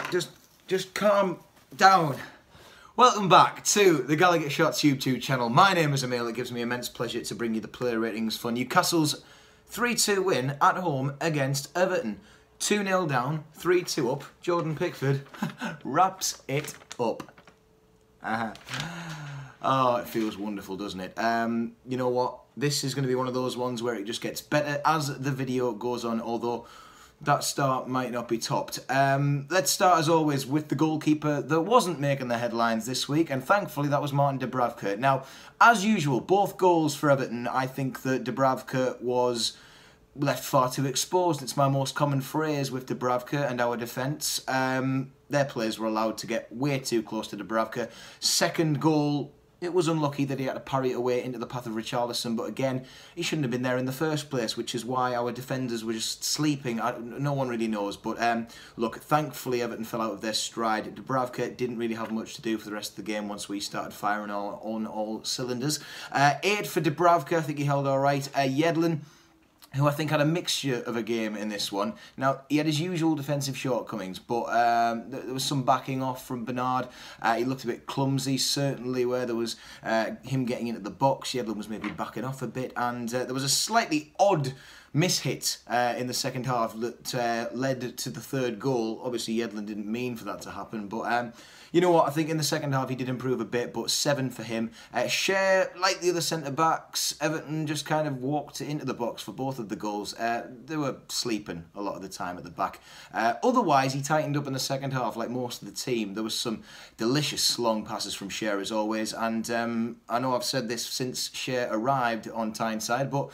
just calm down. Welcome back to the Gallagher Shots YouTube channel. My name is Emil. It gives me immense pleasure to bring you the player ratings for Newcastle's 3-2 win at home against Everton. 2-0 down, 3-2 up. Jordan Pickford wraps it up. Oh, it feels wonderful, doesn't it? You know what? This is going to be one of those ones where it just gets better as the video goes on, although that start might not be topped. Let's start, as always, with the goalkeeper that wasn't making the headlines this week, and thankfully that was Martin Dubravka. Now, as usual, both goals for Everton, I think that Dubravka was left far too exposed. It's my most common phrase with Dubravka and our defence. Their players were allowed to get way too close to Dubravka. Second goal, it was unlucky that he had to parry it away into the path of Richarlison, but again, he shouldn't have been there in the first place, which is why our defenders were just sleeping. No one really knows, but look, thankfully Everton fell out of their stride. Dubravka didn't really have much to do for the rest of the game once we started firing on all cylinders. 8 for Dubravka, I think he held all right. Yedlin, who I think had a mixture of a game in this one. Now, he had his usual defensive shortcomings, but there was some backing off from Bernard. He looked a bit clumsy, certainly, where there was him getting into the box. Yedlin was maybe backing off a bit, and there was a slightly odd mishit in the second half that led to the third goal. Obviously, Yedlin didn't mean for that to happen, but you know what? I think in the second half he did improve a bit, but 7 for him. Share, like the other centre-backs, Everton just kind of walked into the box for both of the goals. They were sleeping a lot of the time at the back. Otherwise, he tightened up in the second half, like most of the team. There was some delicious long passes from Share, as always, and I know I've said this since Share arrived on Tyneside, but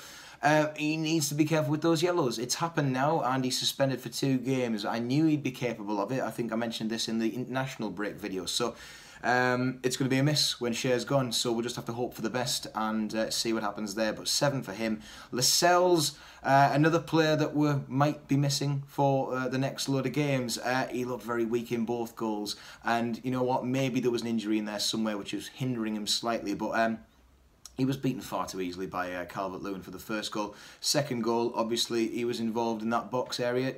he needs to be careful with those yellows. It's happened now, and he's suspended for 2 games. I knew he'd be capable of it. I think I mentioned this in the international break video. So it's going to be a miss when Share's gone. So we'll just have to hope for the best and see what happens there. But 7 for him. Lascelles, another player that might be missing for the next load of games. He looked very weak in both goals. And you know what? Maybe there was an injury in there somewhere which was hindering him slightly. But he was beaten far too easily by Calvert-Lewin for the first goal. Second goal, obviously, he was involved in that box area.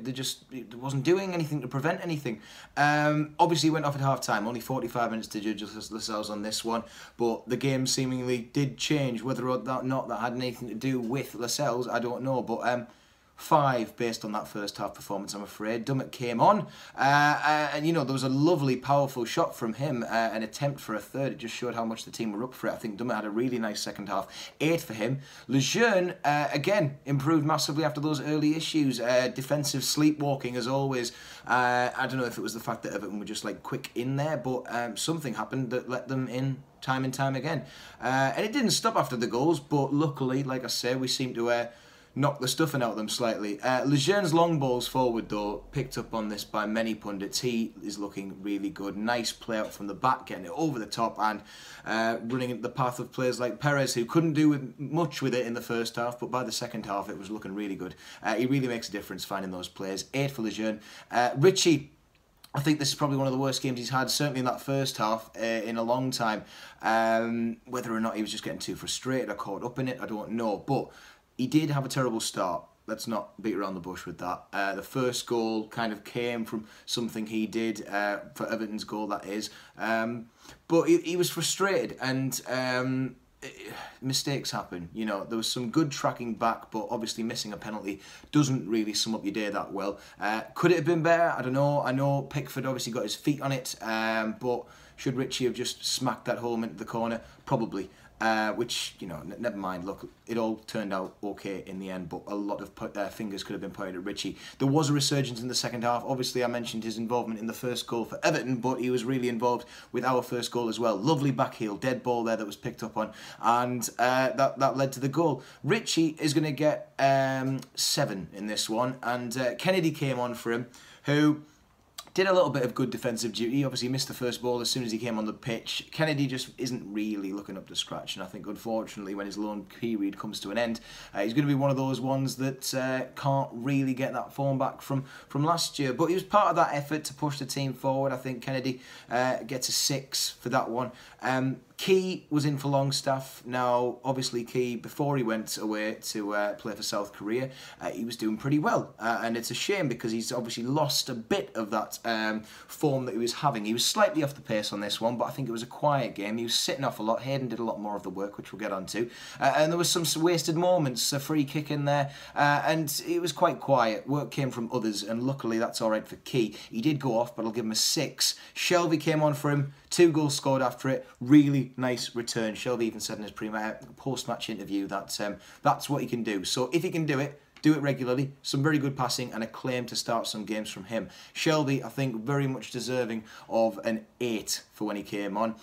He wasn't doing anything to prevent anything. Obviously, he went off at half-time. Only 45 minutes to judge Lascelles on this one. But the game seemingly did change. Whether or not that had anything to do with Lascelles, I don't know. But 5 based on that first half performance, I'm afraid. Dummett came on, and you know, there was a lovely, powerful shot from him, an attempt for a third. It just showed how much the team were up for it. I think Dummett had a really nice second half. 8 for him. Lejeune, again, improved massively after those early issues. Defensive sleepwalking, as always. I don't know if it was the fact that Everton were just like quick in there, but something happened that let them in time and time again. And it didn't stop after the goals, but luckily, like I said, we seemed to knocked the stuffing out of them slightly. Lejeune's long balls forward, though, picked up on this by many pundits. He is looking really good. Nice play out from the back, getting it over the top and running into the path of players like Perez, who couldn't do much with it in the first half, but by the second half it was looking really good. He really makes a difference finding those players. 8 for Lejeune. Richie, I think this is probably one of the worst games he's had, certainly in that first half, in a long time. Whether or not he was just getting too frustrated or caught up in it, I don't know. But he did have a terrible start. Let's not beat around the bush with that. The first goal kind of came from something he did, for Everton's goal, that is. But he was frustrated, and mistakes happen. You know, there was some good tracking back, but obviously missing a penalty doesn't really sum up your day that well. Could it have been better? I don't know. I know Pickford obviously got his feet on it, but should Richie have just smacked that home into the corner? Probably. Which, you know, never mind. Look, it all turned out okay in the end, but a lot of fingers could have been pointed at Richie. There was a resurgence in the second half. Obviously, I mentioned his involvement in the first goal for Everton, but he was really involved with our first goal as well. Lovely back heel, dead ball there that was picked up on, and that led to the goal. Richie is going to get 7 in this one, and Kennedy came on for him, who did a little bit of good defensive duty. Obviously missed the first ball as soon as he came on the pitch. Kennedy just isn't really looking up to scratch, and I think unfortunately when his loan period comes to an end, he's going to be one of those ones that can't really get that form back from last year. But he was part of that effort to push the team forward. I think Kennedy gets a 6 for that one. Key was in for Longstaff. Now, obviously, Key, before he went away to play for South Korea, he was doing pretty well. And it's a shame because he's obviously lost a bit of that form that he was having. He was slightly off the pace on this one, but I think it was a quiet game. He was sitting off a lot. Hayden did a lot more of the work, which we'll get onto. And there was some wasted moments, a free kick in there, and it was quite quiet. Work came from others, and luckily that's all right for Key. He did go off, but I'll give him a 6. Shelby came on for him. 2 goals scored after it. Really nice return. Shelby even said in his post-match interview that that's what he can do. So if he can do it regularly. Some very good passing and a claim to start some games from him. Shelby, I think, very much deserving of an 8 for when he came on.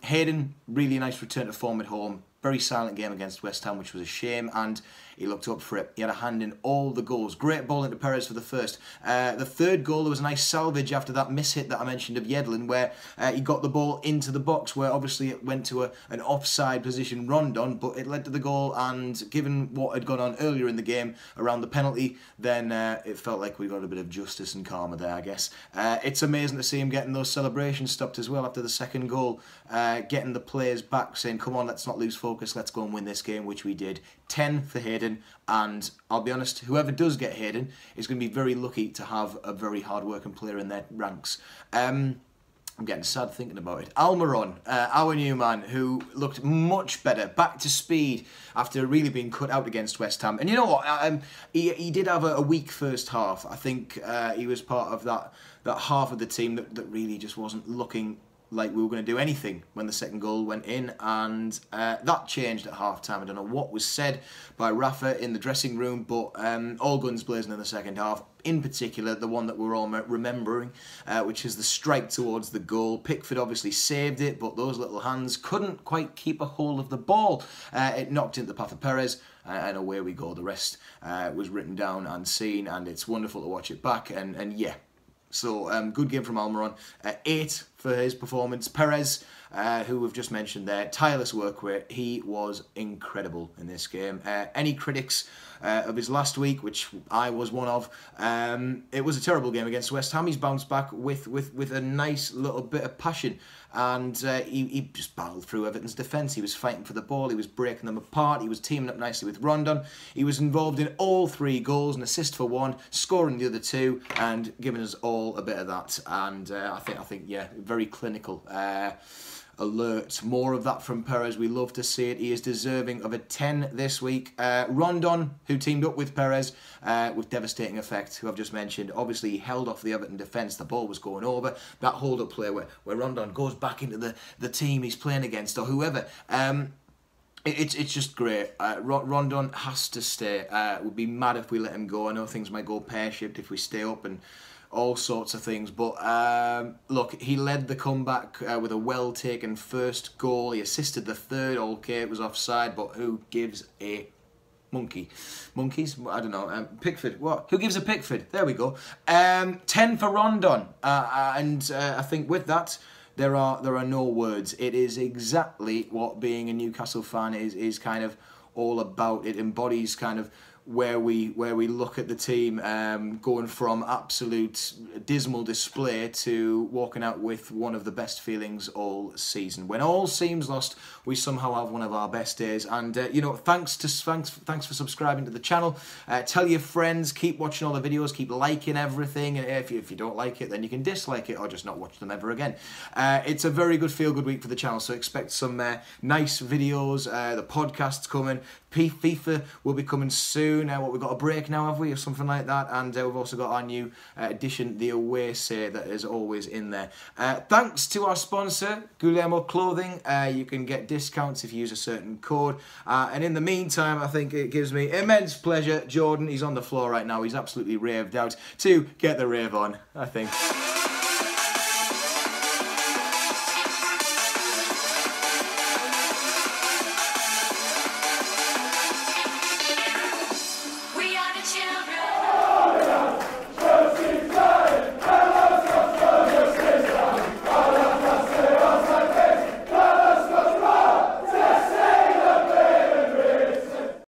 Hayden, really nice return to form at home. Very silent game against West Ham, which was a shame, and he looked up for it. He had a hand in all the goals. Great ball into Perez for the first. The third goal, there was a nice salvage after that miss-hit that I mentioned of Yedlin, where he got the ball into the box, where obviously it went to an offside position Rondon, but it led to the goal, and given what had gone on earlier in the game around the penalty, then it felt like we got a bit of justice and karma there, I guess. It's amazing to see him getting those celebrations stopped as well after the second goal, getting the players back, saying, come on, let's not lose focus, let's go and win this game, which we did. 10 for Hayden, and I'll be honest, whoever does get Hayden is going to be very lucky to have a very hard-working player in their ranks. I'm getting sad thinking about it. Almiron, our new man, who looked much better, back to speed after really being cut out against West Ham. And you know what? He did have a weak first half. I think he was part of that half of the team that really just wasn't looking like we were going to do anything when the second goal went in, and that changed at half-time. I don't know what was said by Rafa in the dressing room, but all guns blazing in the second half. In particular, the one that we're all remembering, which is the strike towards the goal. Pickford obviously saved it, but those little hands couldn't quite keep a hold of the ball. It knocked into the path of Perez, and away we go. The rest was written down and seen, and it's wonderful to watch it back, and yeah. So, good game from Almiron. 8 for his performance. Perez, who we've just mentioned there, tireless work rate. He was incredible in this game. Any critics of his last week, which I was one of, it was a terrible game against West Ham. He's bounced back with a nice little bit of passion, and he just battled through Everton's defence. He was fighting for the ball, he was breaking them apart, he was teaming up nicely with Rondon. He was involved in all 3 goals, an assist for 1, scoring the other 2, and giving us all a bit of that. And I think yeah, very clinical. Alert. More of that from Perez. We love to see it. He is deserving of a 10 this week. Rondon, who teamed up with Perez with devastating effect, who I've just mentioned. Obviously, he held off the Everton defence. The ball was going over. That hold-up play where Rondon goes back into the team he's playing against or whoever. It's just great. Rondon has to stay. We'd be mad if we let him go. I know things might go pear-shaped if we stay up and all sorts of things, but look, he led the comeback with a well-taken first goal. He assisted the third. Okay, it was offside, but who gives a monkey? Monkeys? I don't know. Pickford. What? Who gives a Pickford? There we go. 10 for Rondon, and I think with that, there are no words. It is exactly what being a Newcastle fan is kind of all about. It embodies kind of where we look at the team going from absolute dismal display to walking out with one of the best feelings all season. When all seems lost, we somehow have one of our best days. And you know, thanks for subscribing to the channel. Tell your friends, keep watching all the videos, keep liking everything. And if you don't like it, then you can dislike it or just not watch them ever again. It's a very good feel-good week for the channel, so expect some nice videos. The podcast's coming. FIFA will be coming soon. What, we've got a break now, have we, or something like that? And we've also got our new edition, the Away Say, that is always in there. Thanks to our sponsor, Guillermo Clothing. You can get discounts if you use a certain code. And in the meantime, I think it gives me immense pleasure. Jordan, he's on the floor right now. He's absolutely raved out to get the rave on, I think.